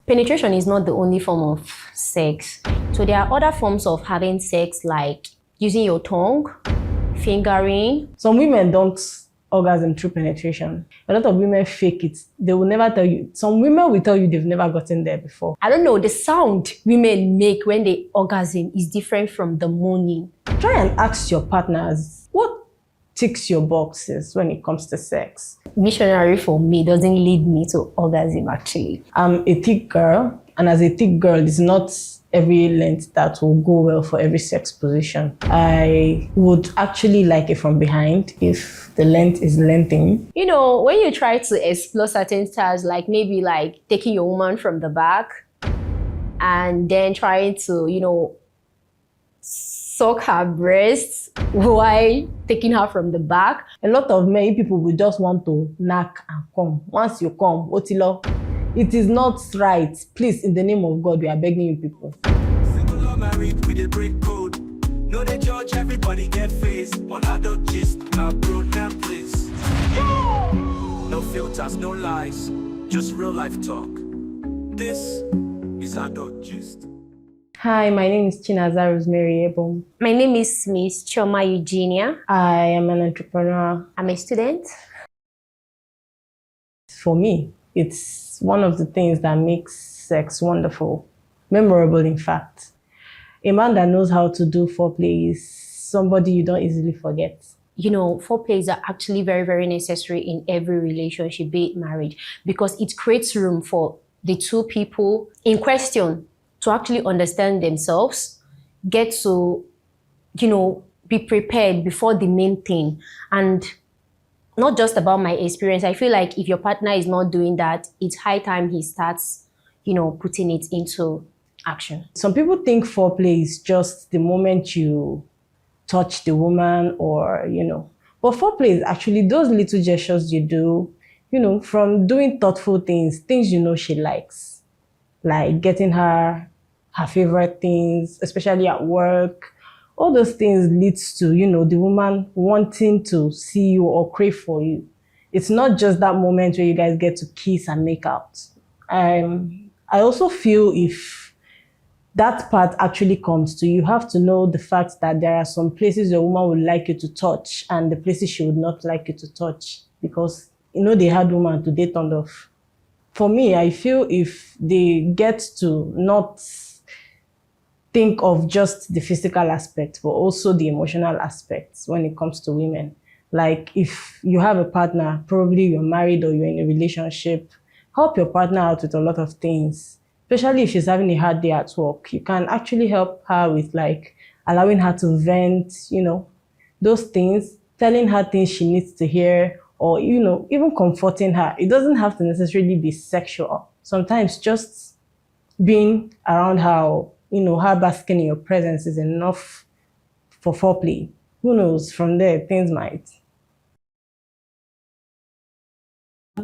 Penetration is not the only form of sex. So there are other forms of having sex, like using your tongue, fingering. Some women don't orgasm through penetration. A lot of women fake it. They will never tell you. Some women will tell you they've never gotten there before. I don't know, the sound women make when they orgasm is different from the moaning. Try and ask your partners, what ticks your boxes when it comes to sex? Missionary for me doesn't lead me to orgasm, actually. I'm a thick girl, and as a thick girl, it's not every length that will go well for every sex position. I would actually like it from behind if the length is lengthening. You know, when you try to explore certain styles, like maybe like taking your woman from the back and then trying to, you know, suck her breasts while taking her from the back. A lot of many people will just want to knack and come. Once you come, Otilo, it is not right. Please, in the name of God, we are begging you people. Single or married with a break code. No, they judge, everybody get faced. On adult gist, not broad now, please. No filters, no lies, just real life talk. This is adult gist. Hi, my name is Chinaza Rosemary Ebom. My name is Miss Choma Eugenia. I am an entrepreneur. I'm a student. For me, it's one of the things that makes sex wonderful, memorable in fact. A man that knows how to do foreplay is somebody you don't easily forget. You know, foreplays are actually very, very necessary in every relationship, be it marriage, because it creates room for the two people in question to actually understand themselves, get to, you know, be prepared before the main thing. And not just about my experience. I feel like if your partner is not doing that, it's high time he starts, you know, putting it into action. Some people think foreplay is just the moment you touch the woman or, you know, but foreplay is actually those little gestures you do, you know, from doing thoughtful things you know she likes, like getting her favorite things, especially at work. All those things leads to, you know, the woman wanting to see you or crave for you. It's not just that moment where you guys get to kiss and make out. I also feel if that part actually comes to you, have to know the fact that there are some places your woman would like you to touch and the places she would not like you to touch, because, you know, they had woman to date on off. For me, I feel if they get to not think of just the physical aspect, but also the emotional aspects when it comes to women. Like if you have a partner, probably you're married or you're in a relationship, help your partner out with a lot of things, especially if she's having a hard day at work. You can actually help her with like allowing her to vent, you know, those things, telling her things she needs to hear, or, you know, even comforting her. It doesn't have to necessarily be sexual. Sometimes just being around her, you know, her basking in your presence is enough for foreplay. Who knows, from there, things might.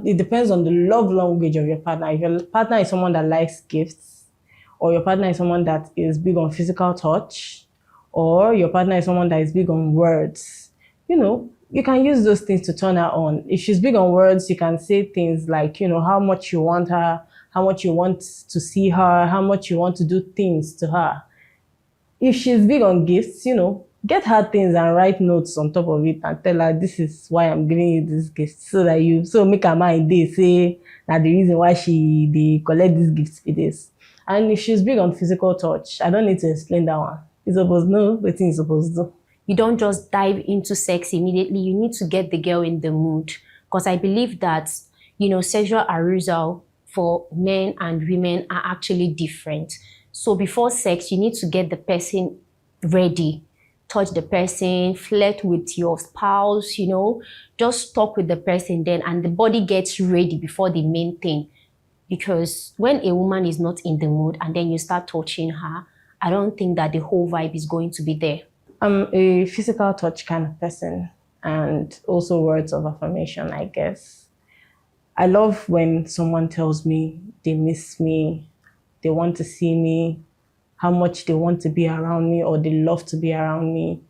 It depends on the love language of your partner. If your partner is someone that likes gifts, or your partner is someone that is big on physical touch, or your partner is someone that is big on words, you know, you can use those things to turn her on. If she's big on words, you can say things like, you know, how much you want her, how much you want to see her, how much you want to do things to her. If she's big on gifts, you know, get her things and write notes on top of it and tell her, this is why I'm giving you this gift, so make her mind they say that the reason why they collect these gifts it is. And if she's big on physical touch, I don't need to explain that one. You're supposed to know what you're supposed to do. You don't just dive into sex immediately. You need to get the girl in the mood, because I believe that, you know, sexual arousal for men and women are actually different. So before sex, you need to get the person ready. Touch the person, flirt with your spouse, you know, just talk with the person then, and the body gets ready before the main thing. Because when a woman is not in the mood and then you start touching her, I don't think that the whole vibe is going to be there. I'm a physical touch kind of person, and also words of affirmation, I guess. I love when someone tells me they miss me, they want to see me, how much they want to be around me, or they love to be around me.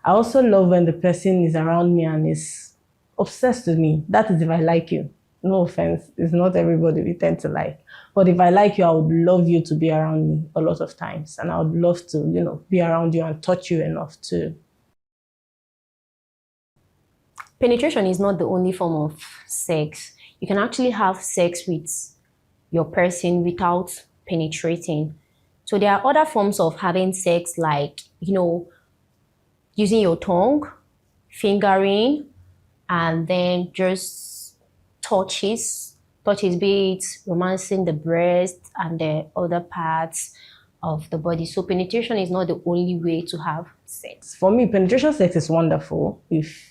I also love when the person is around me and is obsessed with me. That is if I like you. no offense, it's not everybody we tend to like. But if I like you, I would love you to be around me a lot of times. And I would love to, be around you and touch you enough to. Penetration is not the only form of sex. You can actually have sex with your person without penetrating. So there are other forms of having sex like, using your tongue, fingering, and then just touches, be it romancing the breast and the other parts of the body. So penetration is not the only way to have sex. For me, penetration sex is wonderful if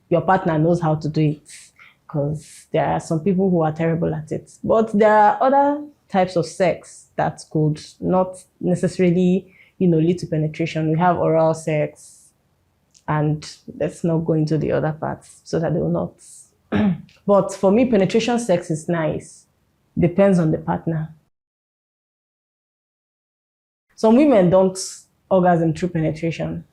your partner knows how to do it, because there are some people who are terrible at it. But there are other types of sex that could not necessarily, lead to penetration. We have oral sex, and let's not go into the other parts so that they will not. But for me, penetration sex is nice. Depends on the partner. Some women don't orgasm through penetration.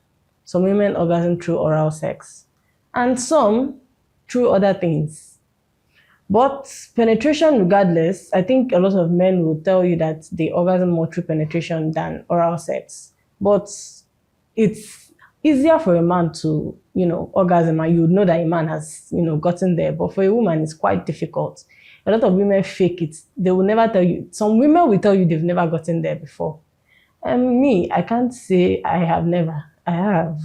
Some women orgasm through oral sex. And some through other things. But penetration regardless, I think a lot of men will tell you that they orgasm more through penetration than oral sex. But it's easier for a man to, orgasm, and you would know that a man has, gotten there. But for a woman, it's quite difficult. A lot of women fake it. They will never tell you. Some women will tell you they've never gotten there before. And me, I can't say I have never. I have.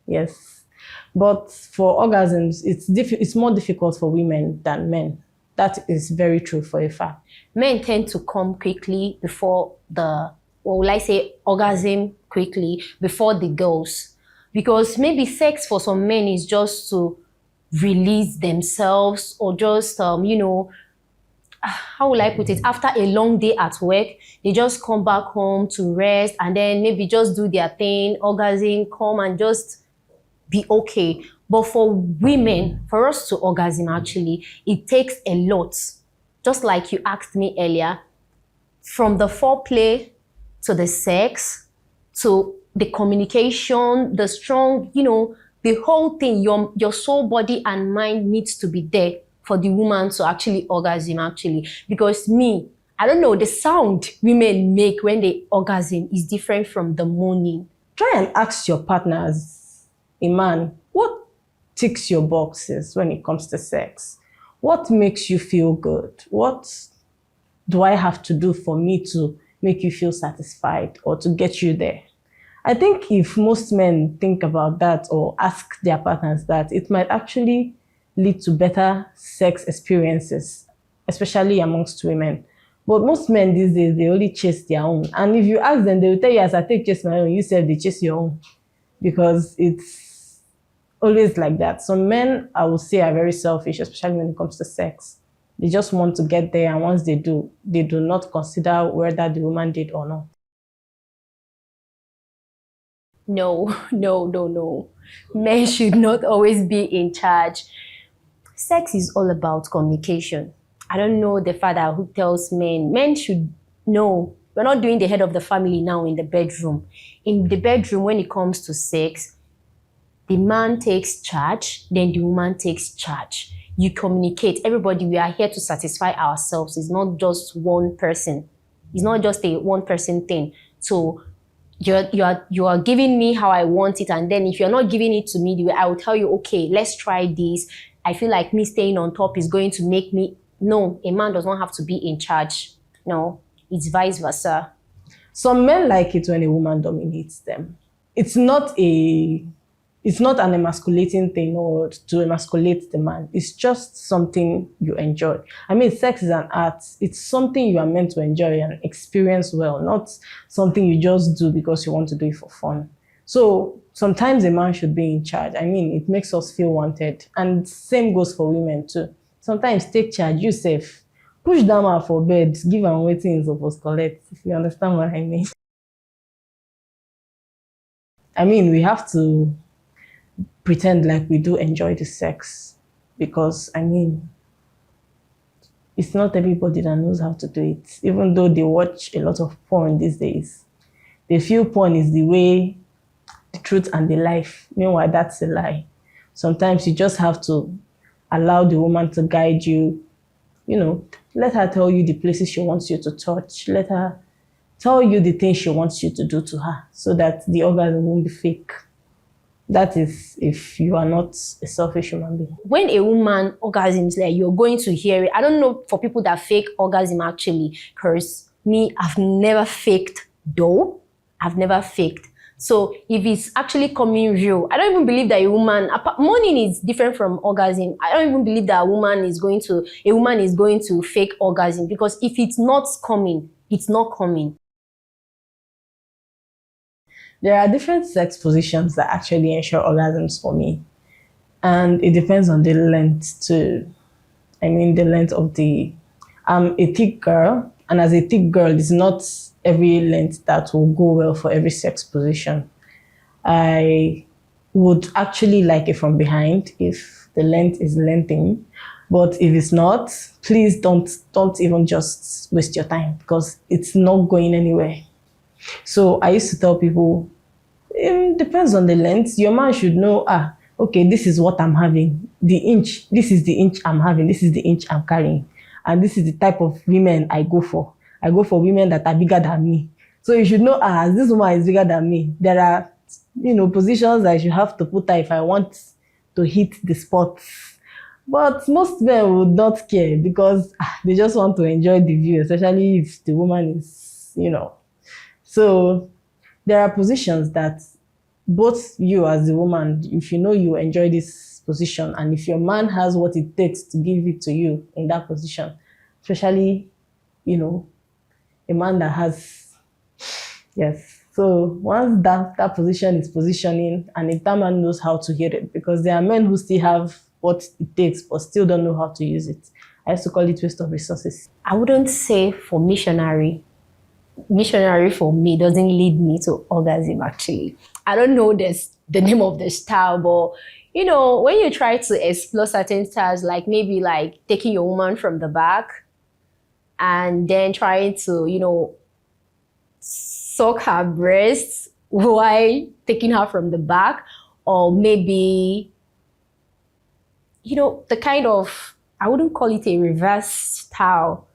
Yes. But for orgasms, it's more difficult for women than men. That is very true for a fact. Men tend to come quickly before orgasm quickly before the girls. Because maybe sex for some men is just to release themselves, or just, how will I put it? After a long day at work, they just come back home to rest and then maybe just do their thing, orgasm, come and just be okay. But for women, for us to orgasm actually, it takes a lot. Just like you asked me earlier, from the foreplay to the sex, to the communication, the strong, the whole thing, your soul, body, and mind needs to be there for the woman to actually orgasm actually. Because I don't know, the sound women make when they orgasm is different from the moaning. Try and ask your partners, a man, what ticks your boxes when it comes to sex? What makes you feel good? What do I have to do for me to make you feel satisfied or to get you there? I think if most men think about that or ask their partners that, it might actually lead to better sex experiences, especially amongst women. But most men these days, they only chase their own. And if you ask them, they will tell you, as I take chase my own, you said they chase your own. Because it's always like that. Some men, I would say, are very selfish, especially when it comes to sex. They just want to get there, and once they do not consider whether the woman did or not. No. Men should not always be in charge. Sex is all about communication. I don't know the father who tells men should know. We're not doing the head of the family now in the bedroom. In the bedroom, when it comes to sex, the man takes charge, then the woman takes charge. You communicate. Everybody, we are here to satisfy ourselves. It's not just one person. It's not just a one-person thing. So you are giving me how I want it, and then if you're not giving it to me the way, I will tell you, okay, let's try this. I feel like me staying on top is going to make me... No, a man does not have to be in charge. No, it's vice versa. Some men like it when a woman dominates them. It's not an emasculating thing or to emasculate the man. It's just something you enjoy. I mean, sex is an art. It's something you are meant to enjoy and experience well, not something you just do because you want to do it for fun. So sometimes a man should be in charge. I mean, it makes us feel wanted. And same goes for women too. Sometimes take charge, you safe. Push down her for bed, give her waiting is supposed to collect, if you understand what I mean. I mean, we have to pretend like we do enjoy the sex, because, I mean, it's not everybody that knows how to do it. Even though they watch a lot of porn these days, they feel porn is the way, the truth, and the life. Meanwhile, that's a lie. Sometimes you just have to allow the woman to guide you. Let her tell you the places she wants you to touch. Let her tell you the things she wants you to do to her so that the orgasm won't be fake. That is if you are not a selfish human being. When a woman orgasms, like, you're going to hear it. I don't know for people that fake orgasm actually, because me, I've never faked though. I've never faked. So if it's actually coming real, I don't even believe that a woman, moaning is different from orgasm. I don't even believe that a woman is going to fake orgasm, because if it's not coming, it's not coming. There are different sex positions that actually ensure orgasms for me. And it depends on the length too. I mean, the length of I'm a thick girl. And as a thick girl, it's not every length that will go well for every sex position. I would actually like it from behind if the length is lengthening. But if it's not, please don't even just waste your time, because it's not going anywhere. So I used to tell people, it depends on the length. Your man should know, okay, this is what I'm having. This is the inch I'm having. This is the inch I'm carrying. And this is the type of women I go for. I go for women that are bigger than me. So you should know, as this woman is bigger than me, there are, positions I should have to put her if I want to hit the spots. But most men would not care, because they just want to enjoy the view, especially if the woman is, So there are positions that both you as the woman, if you know you enjoy this position, and if your man has what it takes to give it to you in that position, especially, a man that has, yes. So once that position is positioning, and if that man knows how to hit it, because there are men who still have what it takes but still don't know how to use it. I used to call it waste of resources. I wouldn't say for missionary. Missionary for me doesn't lead me to orgasm actually. I don't know the name of the style, but when you try to explore certain styles, like maybe like taking your woman from the back and then trying to, suck her breasts while taking her from the back, or maybe, the kind of, I wouldn't call it a reverse style,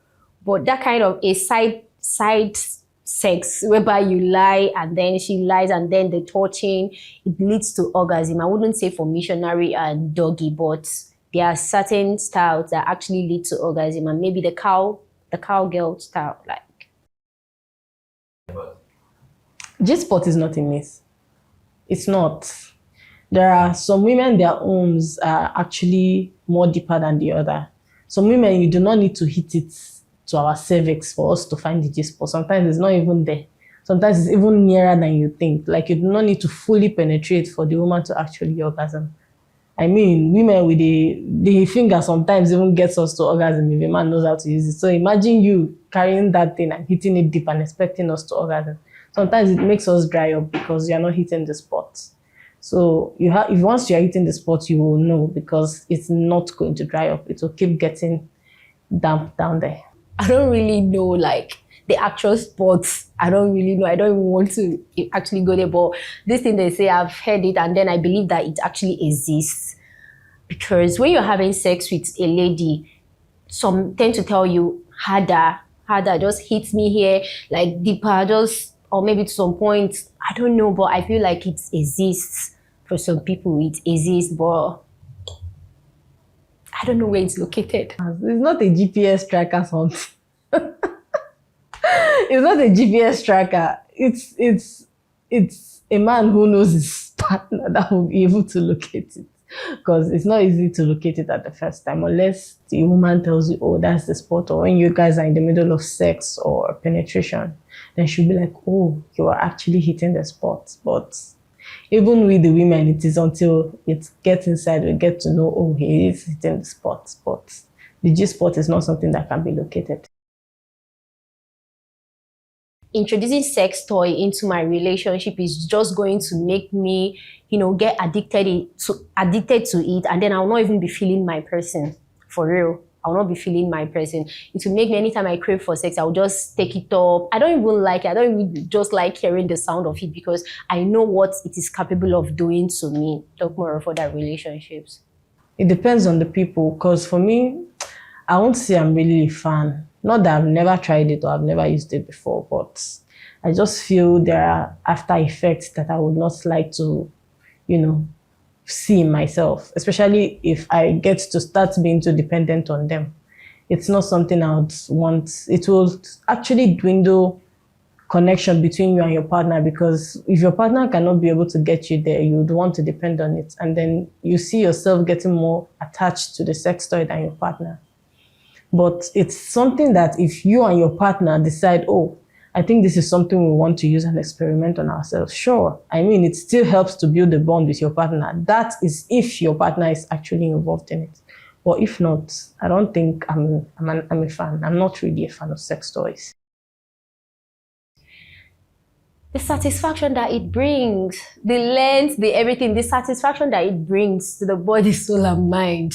but that kind of a side sex whereby you lie and then she lies and then the touching, it leads to orgasm. I wouldn't say for missionary and doggy, but there are certain styles that actually lead to orgasm, and maybe the cowgirl style, like. G-spot is not a myth. It's not. There are some women, their homes are actually more deeper than the other. Some women, you do not need to hit it to our cervix for us to find the G-spot. Sometimes it's not even there. Sometimes it's even nearer than you think. Like, you do not need to fully penetrate for the woman to actually orgasm. I mean, women with the finger sometimes even gets us to orgasm if a man knows how to use it. So imagine you carrying that thing and hitting it deep and expecting us to orgasm. Sometimes it makes us dry up because you're not hitting the spot. So if once you're hitting the spot, you will know, because it's not going to dry up. It will keep getting damp down there. I don't really know like the actual spots. I don't really know. I don't even want to actually go there. But this thing they say, I've heard it, and then I believe that it actually exists. Because when you're having sex with a lady, some tend to tell you harder, just hit me here, like deeper, or maybe to some point, I don't know, but I feel like it exists. For some people, it exists, but I don't know where it's located. It's not a GPS tracker something. It's not a GPS tracker. It's a man who knows his partner that will be able to locate it. Because it's not easy to locate it at the first time, unless the woman tells you, oh, that's the spot, or when you guys are in the middle of sex or penetration, then she'll be like, oh, you are actually hitting the spot. But even with the women, it is until it gets inside, we get to know, oh, he is hitting the spot. But the G-spot is not something that can be located. Introducing sex toy into my relationship is just going to make me, get addicted to it, and then I'll not even be feeling my person. For real, I'll not be feeling my person. It will make me, anytime I crave for sex, I'll just take it up. I don't even like it. I don't even just like hearing the sound of it, because I know what it is capable of doing to me. Talk more of other relationships. It depends on the people, because for me, I won't say I'm really a fan. Not that I've never tried it or I've never used it before, but I just feel there are after effects that I would not like to, see in myself, especially if I get to start being too dependent on them. It's not something I would want. It will actually dwindle connection between you and your partner, because if your partner cannot be able to get you there, you would want to depend on it. And then you see yourself getting more attached to the sex toy than your partner. But it's something that if you and your partner decide, oh, I think this is something we want to use and experiment on ourselves, sure. I mean, it still helps to build a bond with your partner. That is if your partner is actually involved in it. But if not, I don't think I'm a fan. I'm not really a fan of sex toys. The satisfaction that it brings, the length, the everything, the satisfaction that it brings to the body, soul, and mind.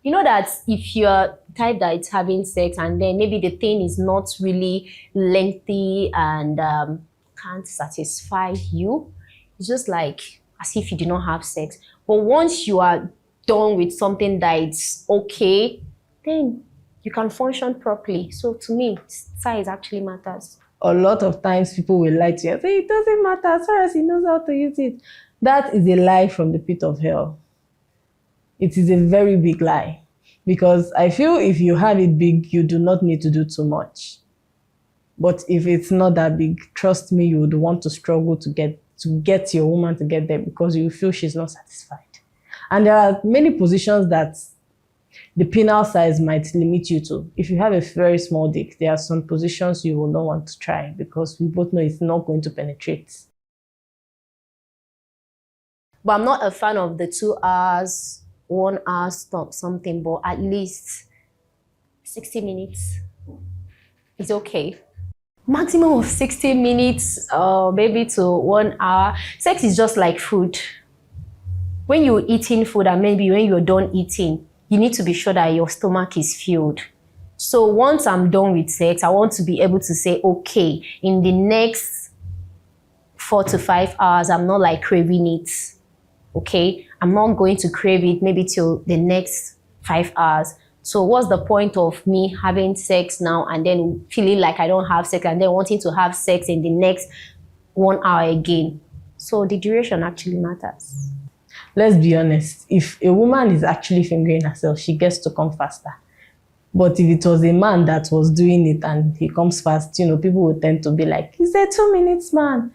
You know that if you're type that it's having sex and then maybe the thing is not really lengthy and can't satisfy you, it's just like as if you do not have sex. But once you are done with something that's okay, then you can function properly. So to me, size actually matters. A lot of times people will lie to you and say, it doesn't matter as far as he knows how to use it. That is a lie from the pit of hell. It is a very big lie, because I feel if you have it big, you do not need to do too much. But if it's not that big, trust me, you would want to struggle to get your woman to get there, because you feel she's not satisfied. And there are many positions that the penile size might limit you to. If you have a very small dick, there are some positions you will not want to try, because we both know it's not going to penetrate. But I'm not a fan of the 2 hours, 1 hour stop something, but at least 60 minutes is okay. Maximum of 60 minutes, maybe to 1 hour. Sex is just like food. When you're eating food and maybe when you're done eating, you need to be sure that your stomach is filled. So once I'm done with sex, I want to be able to say, okay, in the next 4 to 5 hours, I'm not like craving it. Okay, I'm not going to crave it maybe till the next 5 hours. So what's the point of me having sex now and then feeling like I don't have sex and then wanting to have sex in the next 1 hour again? So the duration actually matters. Let's be honest, if a woman is actually fingering herself, she gets to come faster. But if it was a man that was doing it and he comes fast, people would tend to be like, is there 2 minutes, man?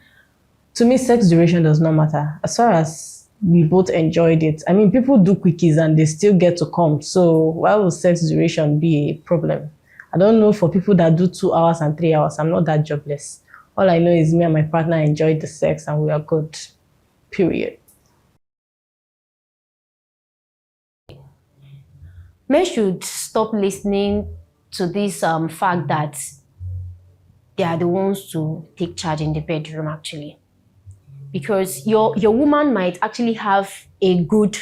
To me, sex duration does not matter. As far as we both enjoyed it. I mean, people do quickies and they still get to come. So why would sex duration be a problem? I don't know for people that do 2 hours and 3 hours. I'm not that jobless. All I know is me and my partner enjoyed the sex and we are good. Period. Men should stop listening to this fact that they are the ones to take charge in the bedroom actually. Because your woman might actually have a good,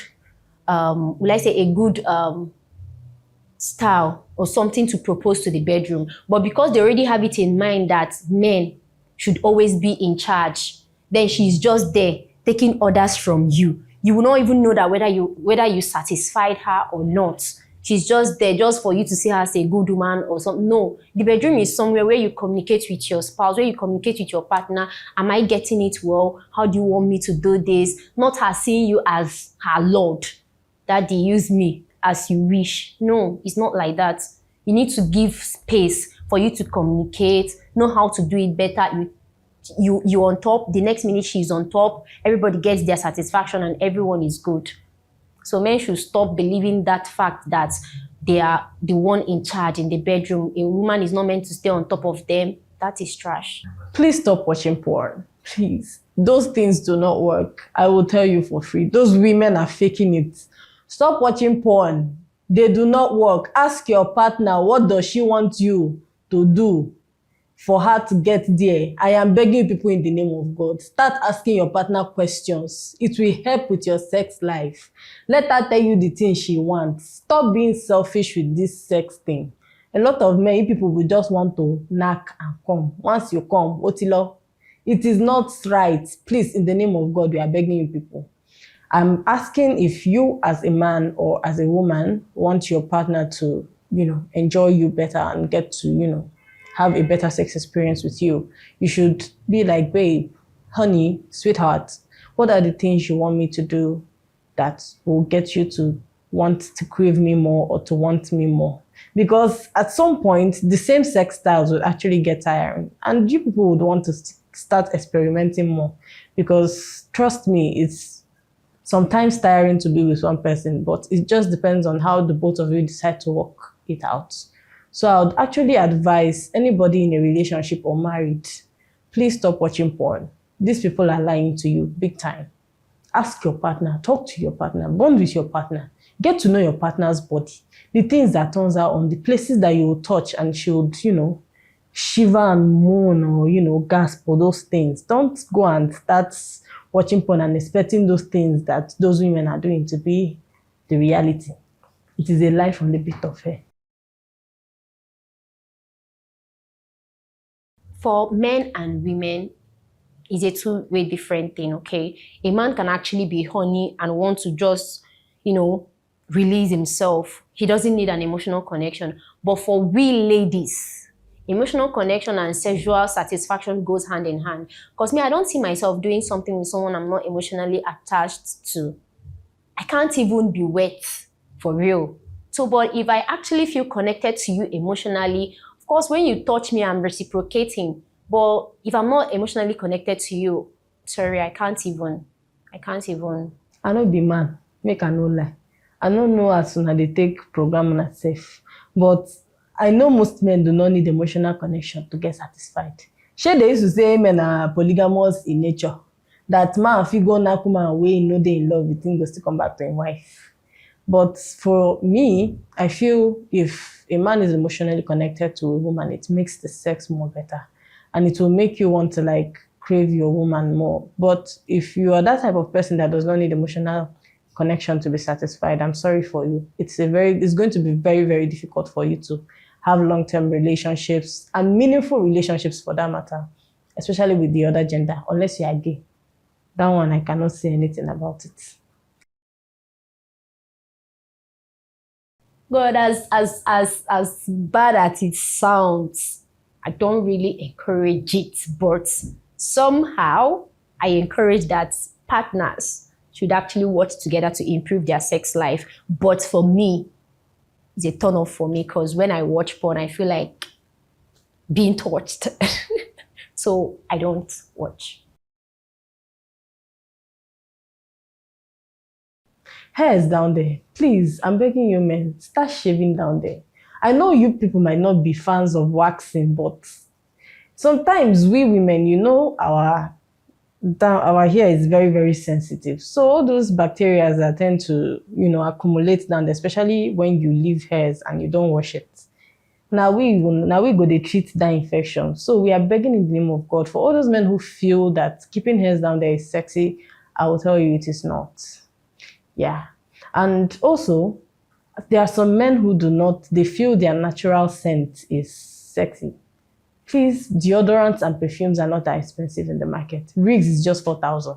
style or something to propose to the bedroom. But because they already have it in mind that men should always be in charge, then she's just there taking orders from you. You will not even know that whether you satisfied her or not. She's just there just for you to see her as a good woman or something. No, the bedroom is somewhere where you communicate with your spouse, where you communicate with your partner. Am I getting it well? How do you want me to do this? Not her seeing you as her lord. Daddy, use me as you wish. No, it's not like that. You need to give space for you to communicate, know how to do it better. You on top, the next minute she's on top, everybody gets their satisfaction and everyone is good. So men should stop believing that fact that they are the one in charge in the bedroom. A woman is not meant to stay on top of them. That is trash. Please stop watching porn. Please. Those things do not work. I will tell you for free. Those women are faking it. Stop watching porn. They do not work. Ask your partner, what does she want you to do for her to get there? I am begging people in the name of God. Start asking your partner questions. It will help with your sex life. Let her tell you the things she wants. Stop being selfish with this sex thing. A lot of men, people will just want to knack and come. Once you come, Otilo, it is not right. Please, in the name of God, we are begging you people. I'm asking if you as a man or as a woman want your partner to, enjoy you better and get to, have a better sex experience with you. You should be like, babe, honey, sweetheart, what are the things you want me to do that will get you to want to crave me more or to want me more? Because at some point, the same sex styles would actually get tiring, and you people would want to start experimenting more. Because trust me, it's sometimes tiring to be with one person, but it just depends on how the both of you decide to work it out. So I would actually advise anybody in a relationship or married, please stop watching porn. These people are lying to you big time. Ask your partner, talk to your partner, bond with your partner, get to know your partner's body, the things that turns out on, the places that you will touch and she would, shiver and moan or, gasp for those things. Don't go and start watching porn and expecting those things that those women are doing to be the reality. It is a lie from the pit of hell. For men and women, it's a two-way different thing, okay? A man can actually be horny and want to just, release himself. He doesn't need an emotional connection. But for we ladies, emotional connection and sexual satisfaction goes hand in hand. Because me, I don't see myself doing something with someone I'm not emotionally attached to. I can't even be wet, for real. So, but if I actually feel connected to you emotionally, of course, when you touch me, I'm reciprocating. But if I'm not emotionally connected to you, sorry, I can't even. I no be man, make I no lie. I don't know as soon as they take program on safe, but I know most men do not need emotional connection to get satisfied. Shey they used to say men are polygamous in nature. That man fit go nakuma away, no dey in love with him, go still come back to him wife. But for me, I feel if a man is emotionally connected to a woman, it makes the sex more better. And it will make you want to crave your woman more. But if you are that type of person that does not need emotional connection to be satisfied, I'm sorry for you. It's going to be very, very difficult for you to have long-term relationships and meaningful relationships for that matter, especially with the other gender, unless you are gay. That one, I cannot say anything about it. God, as bad as it sounds, I don't really encourage it, but somehow I encourage that partners should actually work together to improve their sex life. But for me, it's a turn off for me because when I watch porn, I feel like being touched. So I don't watch. Hair is down there. Please, I'm begging you men, start shaving down there. I know you people might not be fans of waxing, but sometimes we women, our hair is very, very sensitive. So all those bacteria that tend to, accumulate down there, especially when you leave hairs and you don't wash it. Now we go to treat that infection. So we are begging in the name of God for all those men who feel that keeping hairs down there is sexy. I will tell you it is not. Yeah. And also, there are some men who they feel their natural scent is sexy. Please, deodorants and perfumes are not that expensive in the market. Rigs is just 4,000.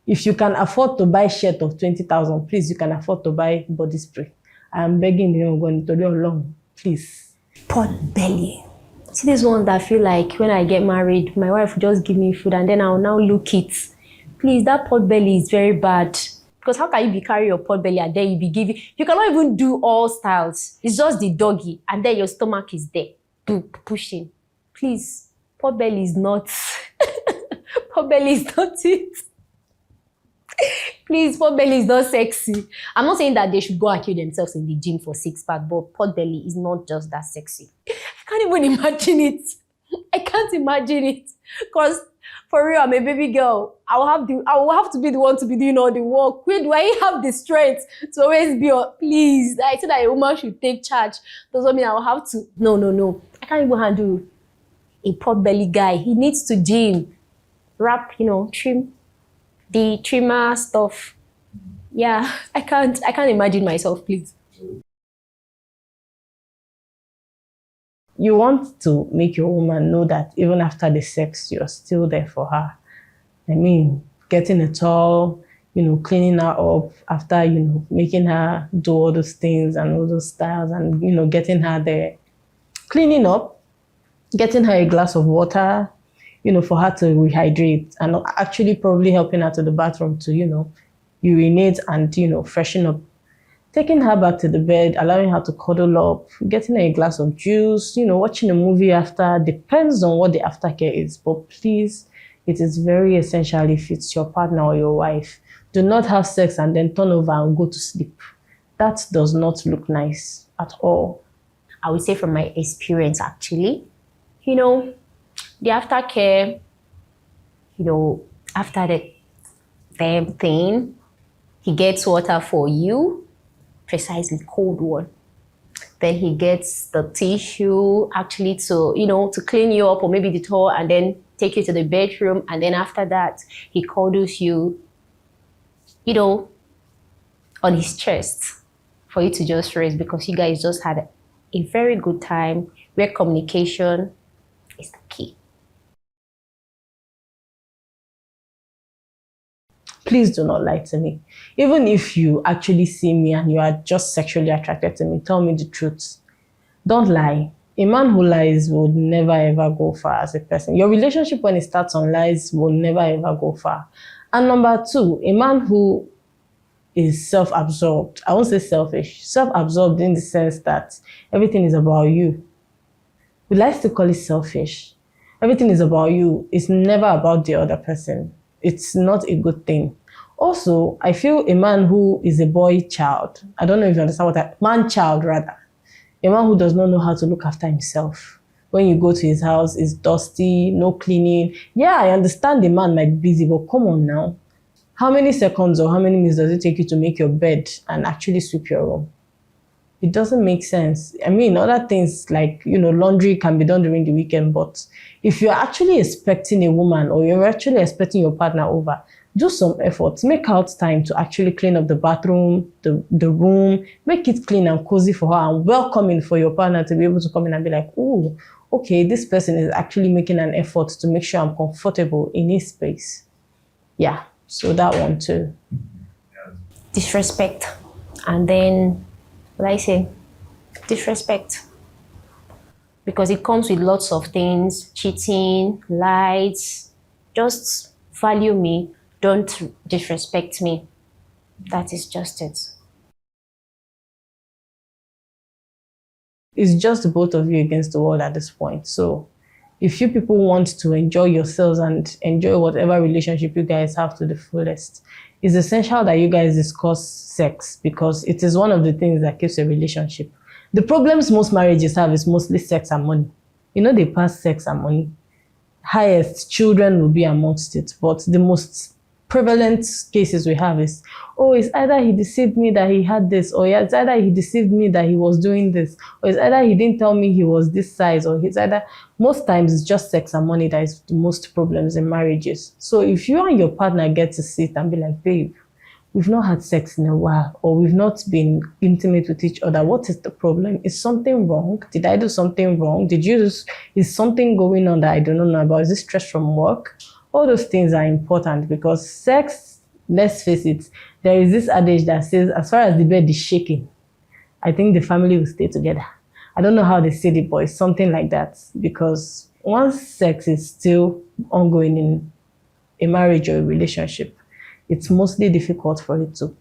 If you can afford to buy shirt of 20,000, please, you can afford to buy body spray. I'm begging you, going to do along, please. Pot belly. See these ones that feel like when I get married, my wife will just give me food and then I'll now look it. Please, that pot belly is very bad. Because how can you be carrying your pot belly and then you be giving... You cannot even do all styles. It's just the doggy and then your stomach is there. Pushing. Please, pot belly is not... pot belly is not it. Please, pot belly is not sexy. I'm not saying that they should go and kill themselves in the gym for six-pack, but pot belly is not just that sexy. I can't even imagine it. I can't imagine it. Because... For real, I'm a baby girl. I will have to be the one to be doing all the work. Where do I have the strength to always be please? I said that a woman should take charge. Doesn't mean I will have to. No. I can't even handle a pot belly guy. He needs to gym, wrap, trim, the trimmer stuff. Yeah, I can't imagine myself, please. You want to make your woman know that even after the sex, you're still there for her. I mean, getting a towel, cleaning her up after, making her do all those things and all those styles and, getting her there, cleaning up, getting her a glass of water, for her to rehydrate, and actually probably helping her to the bathroom to, urinate and, freshen up. Taking her back to the bed, allowing her to cuddle up, getting her a glass of juice, watching a movie after, depends on what the aftercare is. But please, it is very essential if it's your partner or your wife. Do not have sex and then turn over and go to sleep. That does not look nice at all. I would say from my experience, actually, the aftercare, after the damn thing, he gets water for you, precisely cold one. Then he gets the tissue actually to clean you up, or maybe the towel, and then take you to the bedroom. And then after that, he cuddles you, on his chest for you to just rest, because you guys just had a very good time where communication is the key. Please do not lie to me. Even if you actually see me and you are just sexually attracted to me, tell me the truth. Don't lie. A man who lies would never ever go far as a person. Your relationship, when it starts on lies, will never ever go far. And number two, a man who is self-absorbed, I won't say selfish, self-absorbed in the sense that everything is about you. We like to call it selfish. Everything is about you. It's never about the other person. It's not a good thing. Also, I feel a man who is a boy child, I don't know if you understand man-child rather, a man who does not know how to look after himself. When you go to his house, it's dusty, no cleaning. Yeah, I understand the man might be busy, but come on now. How many seconds or how many minutes does it take you to make your bed and actually sweep your room? It doesn't make sense. I mean, other things like, laundry can be done during the weekend, but if you're actually expecting a woman or you're actually expecting your partner over, do some effort. Make out time to actually clean up the bathroom, the room, make it clean and cozy for her and welcoming for your partner to be able to come in and be like, oh, okay, this person is actually making an effort to make sure I'm comfortable in his space. Yeah, so that one too. Disrespect. And then, what I say? Disrespect. Because it comes with lots of things, cheating, lies. Just value me. Don't disrespect me. That is just it. It's just the both of you against the world at this point. So if you people want to enjoy yourselves and enjoy whatever relationship you guys have to the fullest, it's essential that you guys discuss sex, because it is one of the things that keeps a relationship. The problems most marriages have is mostly sex and money. They pass sex and money. Highest, children will be amongst it, but the most prevalent cases we have is, oh, it's either he deceived me that he had this, or it's either he deceived me that he was doing this, or it's either he didn't tell me he was this size, or it's either, most times it's just sex and money that is the most problems in marriages. So if you and your partner get to sit and be like, babe, we've not had sex in a while, or we've not been intimate with each other, what is the problem? Is something wrong? Did I do something wrong? Is something going on that I don't know about? Is this stress from work? All those things are important, because sex, let's face it, there is this adage that says, as far as the bed is shaking, I think the family will stay together. I don't know how they say it, but it's something like that. Because once sex is still ongoing in a marriage or a relationship, it's mostly difficult for it to,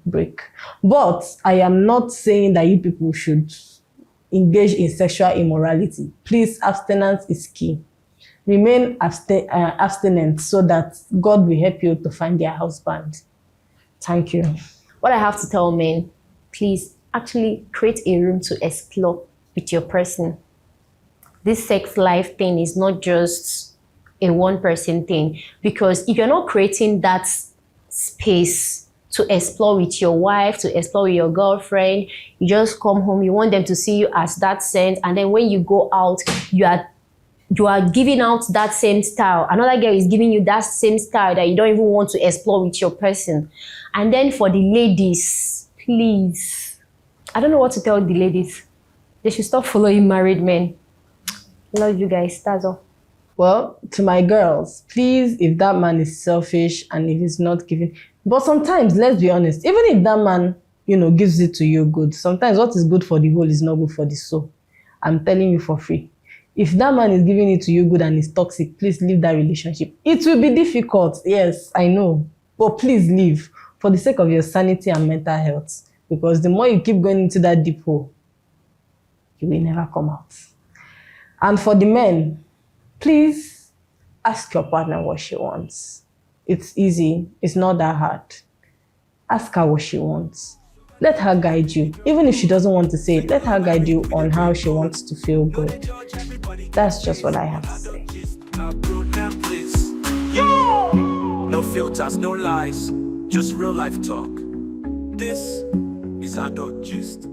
break. But I am not saying that you people should engage in sexual immorality. Please, abstinence is key. Remain abstinent so that God will help you to find your husband. Thank you. What I have to tell men, please actually create a room to explore with your person. This sex life thing is not just a one-person thing, because if you're not creating that space to explore with your wife, to explore with your girlfriend, you just come home, you want them to see you as that saint, and then when you go out, you are giving out that same style. Another girl is giving you that same style that you don't even want to explore with your person. And then for the ladies, please, I don't know what to tell the ladies. They should stop following married men. Love you guys. That's all. Well, to my girls, please, if that man is selfish and if he's not giving, but sometimes, let's be honest, even if that man, gives it to you good, sometimes what is good for the whole is not good for the soul. I'm telling you for free. If that man is giving it to you good and is toxic, please leave that relationship. It will be difficult, yes, I know, but please leave for the sake of your sanity and mental health. Because the more you keep going into that deep hole, you will never come out. And for the men, please ask your partner what she wants. It's easy. It's not that hard. Ask her what she wants. Let her guide you. Even if she doesn't want to say it, let her guide you on how she wants to feel good. That's just what I have to say. No filters, no lies, just real life talk. This is Adult Gist.